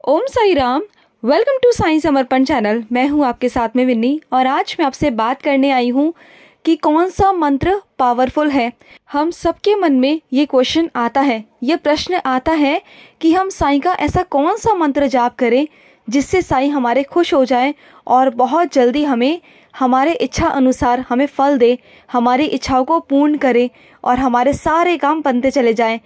Om Sai Ram. Welcome to Sai Samarpan channel. मैं हूं आपके साथ में विन्नी और आज मैं आपसे बात करने आई हूं कि कौन सा मंत्र पावरफुल है। हम सबके मन में ये क्वेश्चन आता है, ये प्रश्न आता है कि हम साई का ऐसा कौन सा मंत्र जाप करें जिससे साई हमारे खुश हो जाए और बहुत जल्दी हमें हमारे इच्छा अनुसार हमें फल दे, हमारी इच्छाओं को पूर्ण करे और हमारे सारे काम बनते चले जाएं।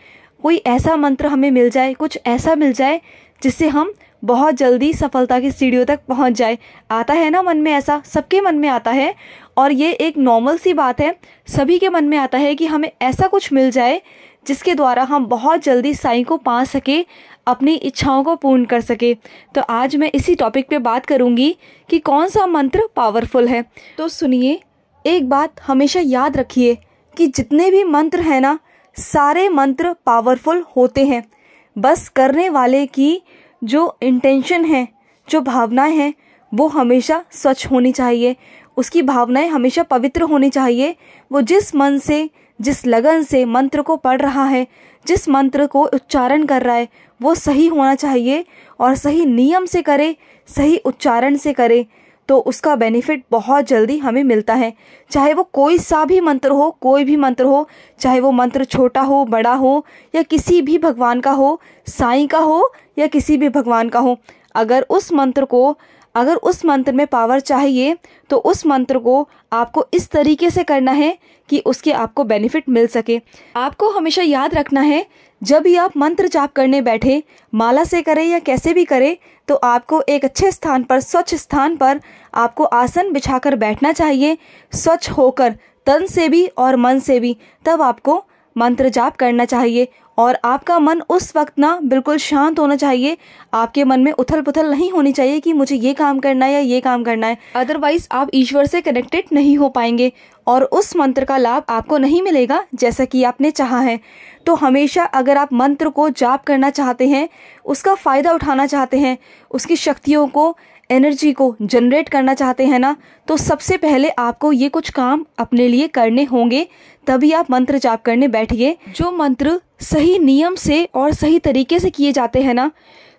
कोई ऐसा मंत्र हमें मिल जाए, कुछ ऐसा मिल जाए जिससे हम बहुत जल्दी सफलता की सीढ़ियों तक पहुंच जाए। आता है ना मन में, ऐसा सबके मन में आता है और ये एक नॉर्मल सी बात है। सभी के मन में आता है कि हमें ऐसा कुछ मिल जाए जिसके द्वारा हम बहुत जल्दी साईं को पा सके, अपनी इच्छाओं को पूर्ण कर सके। तो आज मैं इसी टॉपिक पे बात करूंगी कि कौन सा मंत्र पावरफुल है। तो सुनिए, एक बात हमेशा याद रखिए कि जितने भी मंत्र हैं ना, सारे मंत्र पावरफुल होते हैं। बस करने वाले की जो इंटेंशन है, जो भावनाएं हैं, वो हमेशा स्वच्छ होनी चाहिए। उसकी भावनाएं हमेशा पवित्र होनी चाहिए। वो जिस मन से, जिस लगन से मंत्र को पढ़ रहा है, जिस मंत्र को उच्चारण कर रहा है, वो सही होना चाहिए और सही नियम से करे, सही उच्चारण से करे, तो उसका बेनिफिट बहुत जल्दी हमें मिलता है। चाहे वो कोई सा भी मंत्र हो, कोई भी मंत्र हो, चाहे वो मंत्र छोटा हो, बड़ा हो या किसी भी भगवान का हो, साईं का हो या किसी भी भगवान का हो, अगर उस मंत्र में पावर चाहिए तो उस मंत्र को आपको इस तरीके से करना है कि उसके आपको बेनिफिट मिल सके। आपको हमेशा याद रखना है, जब भी आप मंत्र जाप करने बैठे, माला से करें या कैसे भी करें, तो आपको एक अच्छे स्थान पर, स्वच्छ स्थान पर आपको आसन बिछाकर बैठना चाहिए, स्वच्छ होकर तन से भी और मन से भी। तब आपको मंत्र जाप करना चाहिए और आपका मन उस वक्त ना बिल्कुल शांत होना चाहिए। आपके मन में उथल पुथल नहीं होनी चाहिए कि मुझे ये काम करना है या ये काम करना है, अदरवाइज आप ईश्वर से कनेक्टेड नहीं हो पाएंगे और उस मंत्र का लाभ आपको नहीं मिलेगा जैसा कि आपने चाहा है। तो हमेशा अगर आप मंत्र को जाप करना चाहते हैं, उसका फ़ायदा उठाना चाहते हैं, उसकी शक्तियों को, एनर्जी को जनरेट करना चाहते हैं ना, तो सबसे पहले आपको ये कुछ काम अपने लिए करने होंगे, तभी आप मंत्र जाप करने बैठिए। जो मंत्र सही नियम से और सही तरीके से किए जाते हैं ना,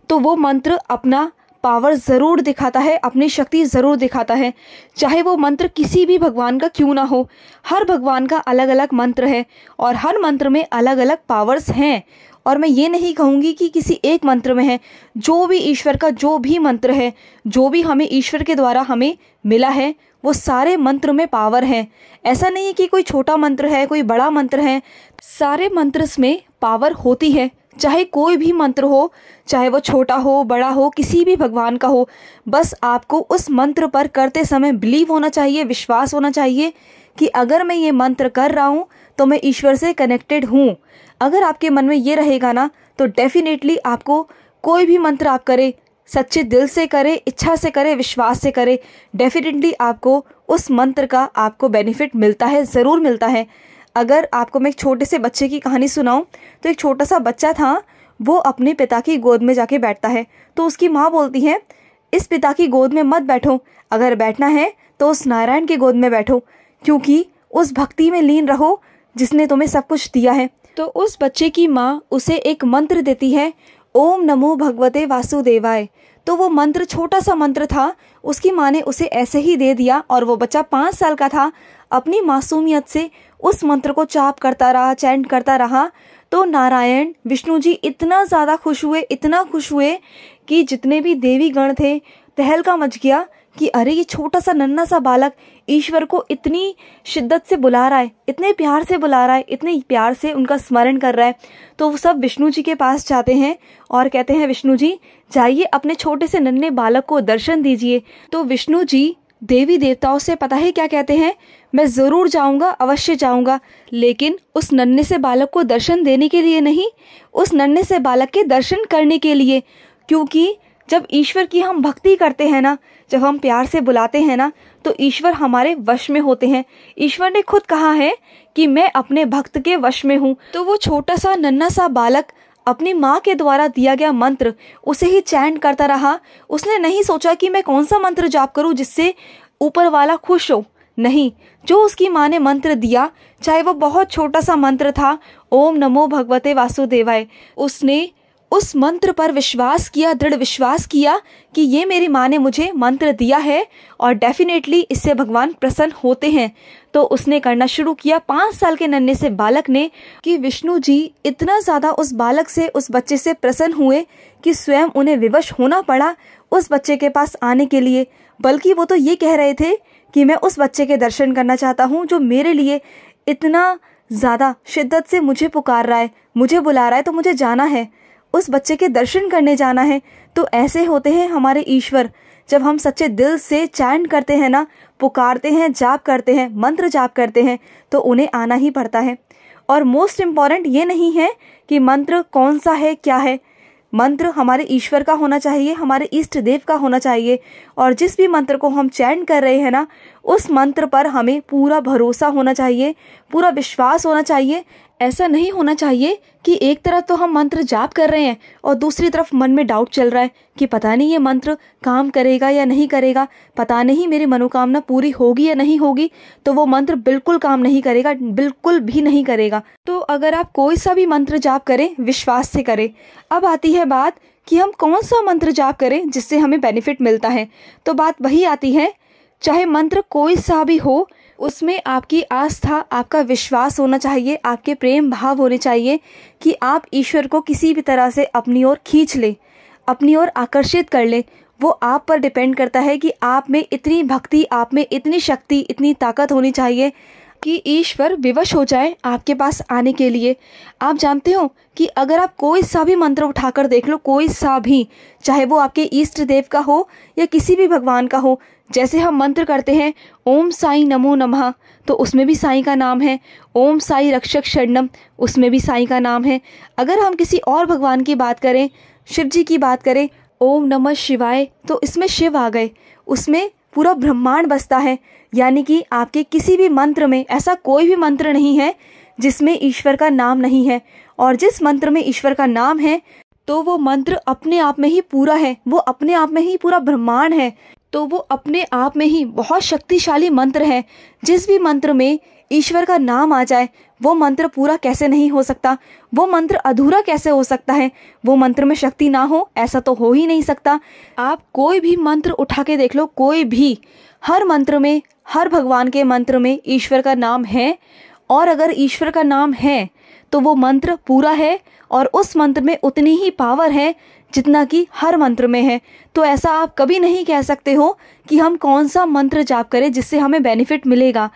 तो वो मंत्र अपना पावर ज़रूर दिखाता है, अपनी शक्ति ज़रूर दिखाता है। चाहे वो मंत्र किसी भी भगवान का क्यों ना हो, हर भगवान का अलग अलग मंत्र है और हर मंत्र में अलग अलग पावर्स हैं। और मैं ये नहीं कहूँगी कि किसी एक मंत्र में है। जो भी ईश्वर का जो भी मंत्र है, जो भी हमें ईश्वर के द्वारा हमें मिला है, वो सारे मंत्र में पावर है। ऐसा नहीं है कि कोई छोटा मंत्र है, कोई बड़ा मंत्र है, सारे मंत्र में पावर होती है। चाहे कोई भी मंत्र हो, चाहे वो छोटा हो, बड़ा हो, किसी भी भगवान का हो, बस आपको उस मंत्र पर करते समय बिलीव होना चाहिए, विश्वास होना चाहिए कि अगर मैं ये मंत्र कर रहा हूँ तो मैं ईश्वर से कनेक्टेड हूँ। अगर आपके मन में ये रहेगा ना, तो डेफिनेटली आपको कोई भी मंत्र आप करें, सच्चे दिल से करें, इच्छा से करें, विश्वास से करें, डेफिनेटली आपको उस मंत्र का आपको बेनिफिट मिलता है, ज़रूर मिलता है। अगर आपको मैं एक छोटे से बच्चे की कहानी सुनाऊं, तो एक छोटा सा बच्चा था, वो अपने पिता की गोद में जाके बैठता है। तो उसकी माँ बोलती है, इस पिता की गोद में मत बैठो, अगर बैठना है तो उस नारायण की गोद में बैठो, क्योंकि उस भक्ति में लीन रहो जिसने तुम्हें सब कुछ दिया है। तो उस बच्चे की माँ उसे एक मंत्र देती है, ओम नमो भगवते वासुदेवाय। तो वो मंत्र छोटा सा मंत्र था, उसकी माँ ने उसे ऐसे ही दे दिया और वो बच्चा 5 साल का था, अपनी मासूमियत से उस मंत्र को जाप करता रहा, चैंट करता रहा। तो नारायण विष्णु जी इतना ज़्यादा खुश हुए, इतना खुश हुए कि जितने भी देवी गण थे, तहलका मच गया कि अरे ये छोटा सा नन्हा सा बालक ईश्वर को इतनी शिद्दत से बुला रहा है, इतने प्यार से बुला रहा है, इतने प्यार से उनका स्मरण कर रहा है। तो वो सब विष्णु जी के पास जाते हैं और कहते हैं, विष्णु जी जाइए अपने छोटे से नन्हे बालक को दर्शन दीजिए। तो विष्णु जी देवी देवताओं से पता है क्या कहते हैं, मैं ज़रूर जाऊंगा, अवश्य जाऊंगा, लेकिन उस नन्हे से बालक को दर्शन देने के लिए नहीं, उस नन्हे से बालक के दर्शन करने के लिए। क्योंकि जब ईश्वर की हम भक्ति करते हैं ना, जब हम प्यार से बुलाते हैं ना, तो ईश्वर हमारे वश में होते हैं। ईश्वर ने खुद कहा है कि मैं अपने भक्त के वश में हूँ। तो वो छोटा सा नन्हा सा बालक अपनी माँ के द्वारा दिया गया मंत्र उसे ही चैंट करता रहा। उसने नहीं सोचा कि मैं कौन सा मंत्र जाप करूँ जिससे ऊपर वाला खुश हो, नहीं, जो उसकी माँ ने मंत्र दिया, चाहे वो बहुत छोटा सा मंत्र था, ओम नमो भगवते वासुदेवाय, उसने उस मंत्र पर विश्वास किया, दृढ़ विश्वास किया कि ये मेरी माँ ने मुझे मंत्र दिया है और डेफिनेटली इससे भगवान प्रसन्न होते हैं, तो उसने करना शुरू किया 5 साल के नन्हे से बालक ने, कि विष्णु जी इतना ज़्यादा उस बालक से, उस बच्चे से प्रसन्न हुए कि स्वयं उन्हें विवश होना पड़ा उस बच्चे के पास आने के लिए। बल्कि वो तो ये कह रहे थे कि मैं उस बच्चे के दर्शन करना चाहता हूँ जो मेरे लिए इतना ज़्यादा शिद्दत से मुझे पुकार रहा है, मुझे बुला रहा है, तो मुझे जाना है, उस बच्चे के दर्शन करने जाना है। तो ऐसे होते हैं हमारे ईश्वर, जब हम सच्चे दिल से चैंट करते हैं ना, पुकारते हैं, जाप करते हैं, मंत्र जाप करते हैं, तो उन्हें आना ही पड़ता है। और मोस्ट इम्पॉर्टेंट ये नहीं है कि मंत्र कौन सा है, क्या है, मंत्र हमारे ईश्वर का होना चाहिए, हमारे इष्ट देव का होना चाहिए। और जिस भी मंत्र को हम चैंट कर रहे हैं ना, उस मंत्र पर हमें पूरा भरोसा होना चाहिए, पूरा विश्वास होना चाहिए। ऐसा नहीं होना चाहिए कि एक तरफ तो हम मंत्र जाप कर रहे हैं और दूसरी तरफ मन में डाउट चल रहा है कि पता नहीं ये मंत्र काम करेगा या नहीं करेगा, पता नहीं मेरी मनोकामना पूरी होगी या नहीं होगी, तो वो मंत्र बिल्कुल काम नहीं करेगा, बिल्कुल भी नहीं करेगा। तो अगर आप कोई सा भी मंत्र जाप करें, विश्वास से करें। अब आती है बात कि हम कौन सा मंत्र जाप करें जिससे हमें बेनिफिट मिलता है। तो बात वही आती है, चाहे मंत्र कोई सा भी हो, उसमें आपकी आस्था, आपका विश्वास होना चाहिए, आपके प्रेम भाव होने चाहिए कि आप ईश्वर को किसी भी तरह से अपनी ओर खींच लें, अपनी ओर आकर्षित कर लें। वो आप पर डिपेंड करता है कि आप में इतनी भक्ति, आप में इतनी शक्ति, इतनी ताकत होनी चाहिए कि ईश्वर विवश हो जाए आपके पास आने के लिए। आप जानते हो कि अगर आप कोई सा भी मंत्र उठाकर देख लो, कोई सा भी, चाहे वो आपके इष्ट देव का हो या किसी भी भगवान का हो, जैसे हम मंत्र करते हैं ओम साई नमो नमः, तो उसमें भी साईं का नाम है। ओम साई रक्षक शरणम, उसमें भी साईं का नाम है। अगर हम किसी और भगवान की बात करें, शिव जी की बात करें, ओम नमः शिवाय, तो इसमें शिव आ गए, उसमें पूरा ब्रह्मांड बसता है। यानी कि आपके किसी भी मंत्र में ऐसा कोई भी मंत्र नहीं है जिसमें ईश्वर का नाम नहीं है। और जिस मंत्र में ईश्वर का नाम है तो वो मंत्र अपने आप में ही पूरा है, वो अपने आप में ही पूरा ब्रह्मांड है, तो वो अपने आप में ही बहुत शक्तिशाली मंत्र है। जिस भी मंत्र में ईश्वर का नाम आ जाए, वो मंत्र पूरा कैसे नहीं हो सकता, वो मंत्र अधूरा कैसे हो सकता है, वो मंत्र में शक्ति ना हो, ऐसा तो हो ही नहीं सकता। आप कोई भी मंत्र उठा के देख लो, कोई भी, हर मंत्र में, हर भगवान के मंत्र में ईश्वर का नाम है। और अगर ईश्वर का नाम है तो वो मंत्र पूरा है और उस मंत्र में उतनी ही पावर है जितना कि हर मंत्र में है। तो ऐसा आप कभी नहीं कह सकते हो कि हम कौन सा मंत्र जाप करें जिससे हमें बेनिफिट मिलेगा।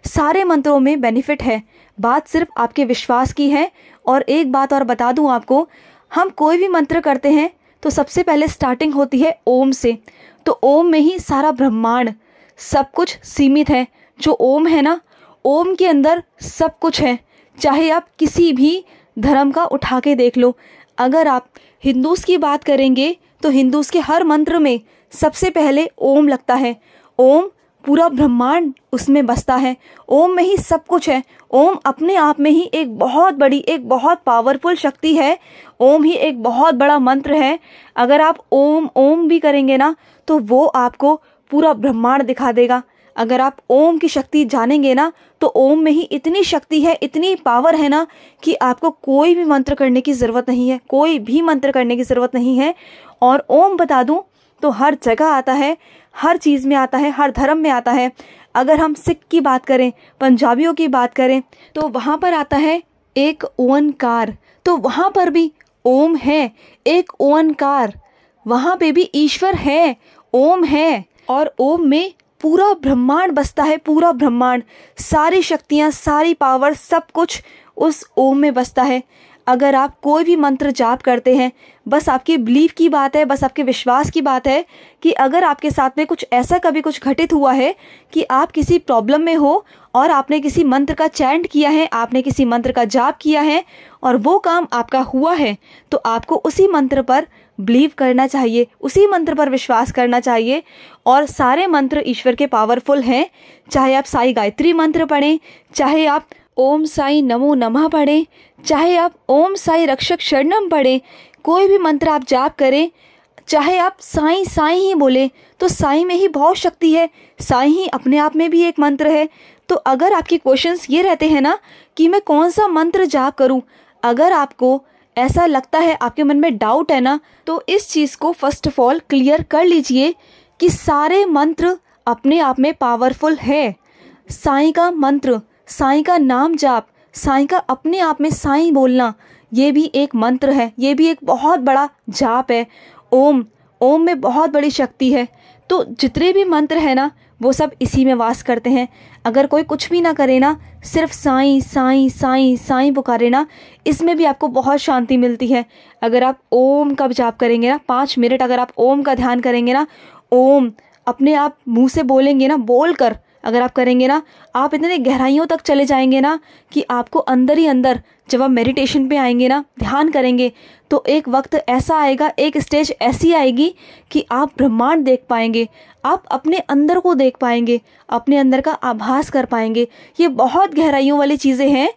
सारे मंत्रों में बेनिफिट है, बात सिर्फ आपके विश्वास की है। और एक बात और बता दूं आपको, हम कोई भी मंत्र करते हैं तो सबसे पहले स्टार्टिंग होती है ओम से। तो ओम में ही सारा ब्रह्मांड, सब कुछ सीमित है। जो ओम है ना, ओम के अंदर सब कुछ है। चाहे आप किसी भी धर्म का उठा के देख लो, अगर आप हिंदूज़ की बात करेंगे तो हिंदूज़ के हर मंत्र में सबसे पहले ओम लगता है। ओम, पूरा ब्रह्मांड उसमें बसता है, ओम में ही सब कुछ है। ओम अपने आप में ही एक बहुत बड़ी, एक बहुत पावरफुल शक्ति है। ओम ही एक बहुत बड़ा मंत्र है। अगर आप ओम ओम भी करेंगे ना तो वो आपको पूरा ब्रह्मांड दिखा देगा। अगर आप ओम की शक्ति जानेंगे ना तो ओम में ही इतनी शक्ति है, इतनी पावर है ना कि आपको कोई भी मंत्र करने की ज़रूरत नहीं है, कोई भी मंत्र करने की ज़रूरत नहीं है। और ओम बता दूं तो हर जगह आता है, हर चीज़ में आता है, हर धर्म में आता है। अगर हम सिख की बात करें, पंजाबियों की बात करें, तो वहाँ पर आता है एक ओंकार, तो वहाँ पर भी ओम है, एक ओंकार, वहाँ पे भी ईश्वर है, ओम है। और ओम में पूरा ब्रह्मांड बसता है, पूरा ब्रह्मांड, सारी शक्तियाँ, सारी पावर, सब कुछ उस ओम में बसता है। अगर आप कोई भी मंत्र जाप करते हैं, बस आपकी बिलीफ की बात है, बस आपके विश्वास की बात है कि अगर आपके साथ में कुछ ऐसा कभी कुछ घटित हुआ है कि आप किसी प्रॉब्लम में हो और आपने किसी मंत्र का चैंट किया है, आपने किसी मंत्र का जाप किया है और वो काम आपका हुआ है, तो आपको उसी मंत्र पर बिलीव करना चाहिए, उसी मंत्र पर विश्वास करना चाहिए। और सारे मंत्र ईश्वर के पावरफुल हैं। चाहे आप साई गायत्री मंत्र पढ़ें, चाहे आप ओम साई नमो नमः पढ़ें, चाहे आप ओम साई रक्षक शरणम पढ़ें, कोई भी मंत्र आप जाप करें, चाहे आप साईं साईं ही बोलें, तो साईं में ही बहुत शक्ति है, साईं ही अपने आप में भी एक मंत्र है। तो अगर आपके क्वेश्चंस ये रहते हैं ना कि मैं कौन सा मंत्र जाप करूं, अगर आपको ऐसा लगता है, आपके मन में डाउट है ना, तो इस चीज़ को फर्स्ट ऑफ ऑल क्लियर कर लीजिए कि सारे मंत्र अपने आप में पावरफुल है। साईं का मंत्र, साईं का नाम जाप, साईं का अपने आप में साईं बोलना, ये भी एक मंत्र है, ये भी एक बहुत बड़ा जाप है। ओम, ओम में बहुत बड़ी शक्ति है। तो जितने भी मंत्र है ना, वो सब इसी में वास करते हैं। अगर कोई कुछ भी ना करे ना, सिर्फ साईं साईं साईं साईं पुकारे ना, इसमें भी आपको बहुत शांति मिलती है। अगर आप ओम का जाप करेंगे ना, 5 मिनट अगर आप ओम का ध्यान करेंगे ना, ओम अपने आप मुंह से बोलेंगे ना, बोल कर अगर आप करेंगे ना, आप इतने गहराइयों तक चले जाएंगे ना कि आपको अंदर ही अंदर, जब आप मेडिटेशन पे आएंगे ना, ध्यान करेंगे, तो एक वक्त ऐसा आएगा, एक स्टेज ऐसी आएगी कि आप ब्रह्मांड देख पाएंगे, आप अपने अंदर को देख पाएंगे, अपने अंदर का आभास कर पाएंगे। ये बहुत गहराइयों वाली चीज़ें हैं।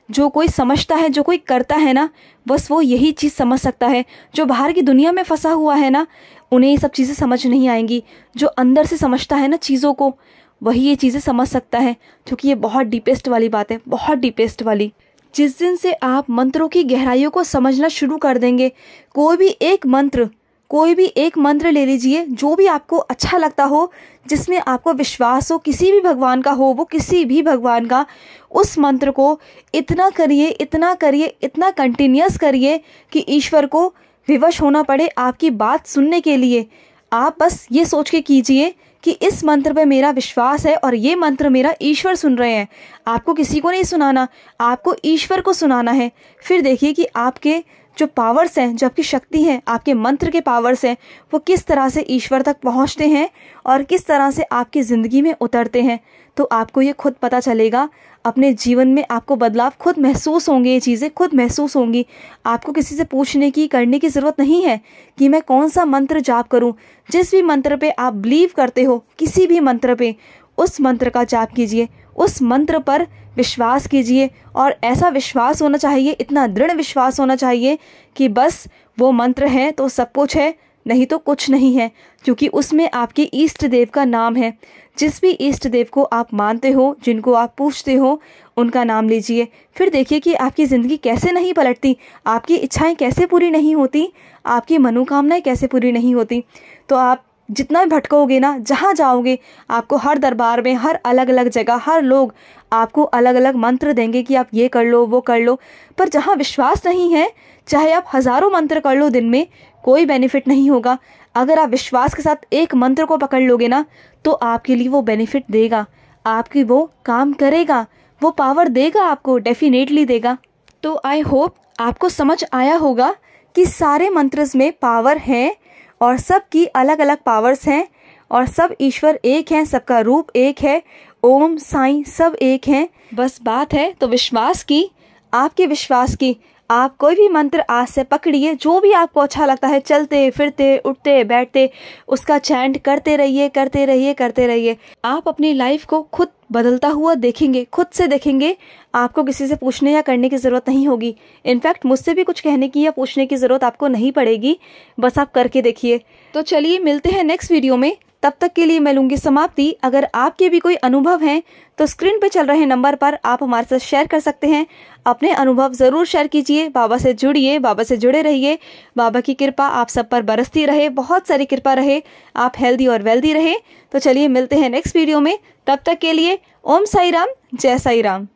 जो कोई समझता है, जो कोई करता है ना, बस वो यही चीज़ समझ सकता है। जो बाहर की दुनिया में फंसा हुआ है ना, उन्हें ये सब चीज़ें समझ नहीं आएंगी। जो अंदर से समझता है ना चीज़ों को, वही ये चीज़ें समझ सकता है, क्योंकि ये बहुत डीपेस्ट वाली बात है, बहुत डीपेस्ट वाली। जिस दिन से आप मंत्रों की गहराइयों को समझना शुरू कर देंगे, कोई भी एक मंत्र ले लीजिए, जो भी आपको अच्छा लगता हो, जिसमें आपको विश्वास हो, किसी भी भगवान का हो, वो किसी भी भगवान का, उस मंत्र को इतना करिए, इतना करिए, इतना कंटिन्यूअस करिए कि ईश्वर को विवश होना पड़े आपकी बात सुनने के लिए। आप बस ये सोच के कीजिए कि इस मंत्र पे मेरा विश्वास है और ये मंत्र मेरा ईश्वर सुन रहे हैं। आपको किसी को नहीं सुनाना, आपको ईश्वर को सुनाना है। फिर देखिए कि आपके जो पावर्स हैं, जो आपकी शक्ति है, आपके मंत्र के पावर्स हैं, वो किस तरह से ईश्वर तक पहुंचते हैं और किस तरह से आपकी ज़िंदगी में उतरते हैं। तो आपको ये खुद पता चलेगा, अपने जीवन में आपको बदलाव खुद महसूस होंगे, ये चीज़ें खुद महसूस होंगी। आपको किसी से पूछने की, करने की ज़रूरत नहीं है कि मैं कौन सा मंत्र जाप करूं। जिस भी मंत्र पे आप बिलीव करते हो, किसी भी मंत्र पे, उस मंत्र का जाप कीजिए, उस मंत्र पर विश्वास कीजिए। और ऐसा विश्वास होना चाहिए, इतना दृढ़ विश्वास होना चाहिए कि बस वो मंत्र है तो सब कुछ है, नहीं तो कुछ नहीं है, क्योंकि उसमें आपके इष्ट देव का नाम है। जिस भी इष्ट देव को आप मानते हो, जिनको आप पूछते हो, उनका नाम लीजिए। फिर देखिए कि आपकी ज़िंदगी कैसे नहीं पलटती, आपकी इच्छाएं कैसे पूरी नहीं होती, आपकी मनोकामनाएं कैसे पूरी नहीं होती। तो आप जितना भटकोगे ना, जहाँ जाओगे, आपको हर दरबार में, हर अलग अलग जगह, हर लोग आपको अलग अलग मंत्र देंगे कि आप ये कर लो, वो कर लो। पर जहाँ विश्वास नहीं है, चाहे आप हज़ारों मंत्र कर लो दिन में, कोई बेनिफिट नहीं होगा। अगर आप विश्वास के साथ एक मंत्र को पकड़ लोगे ना, तो आपके लिए वो बेनिफिट देगा, आपकी वो काम करेगा, वो पावर देगा, आपको डेफिनेटली देगा। तो आई होप आपको समझ आया होगा कि सारे मंत्रस में पावर है और सबकी अलग अलग पावर्स हैं और सब ईश्वर एक हैं, सबका रूप एक है। ओम साईं सब एक हैं। बस बात है तो विश्वास की, आपके विश्वास की। आप कोई भी मंत्र आज से पकड़िए, जो भी आपको अच्छा लगता है, चलते फिरते उठते बैठते, उसका चैंट करते रहिए, करते रहिए, करते रहिए। आप अपनी लाइफ को खुद बदलता हुआ देखेंगे, खुद से देखेंगे। आपको किसी से पूछने या करने की ज़रूरत नहीं होगी। इनफैक्ट मुझसे भी कुछ कहने की या पूछने की ज़रूरत आपको नहीं पड़ेगी, बस आप करके देखिए। तो चलिए मिलते हैं नेक्स्ट वीडियो में, तब तक के लिए मैं लूँगी समाप्ति। अगर आपके भी कोई अनुभव हैं तो स्क्रीन पे चल रहे नंबर पर आप हमारे साथ शेयर कर सकते हैं। अपने अनुभव ज़रूर शेयर कीजिए। बाबा से जुड़िए, बाबा से जुड़े रहिए। बाबा की कृपा आप सब पर बरसती रहे, बहुत सारी कृपा रहे, आप हेल्दी और वेल्दी रहे। तो चलिए मिलते हैं नेक्स्ट वीडियो में, तब तक के लिए ओम साई राम, जय साई राम।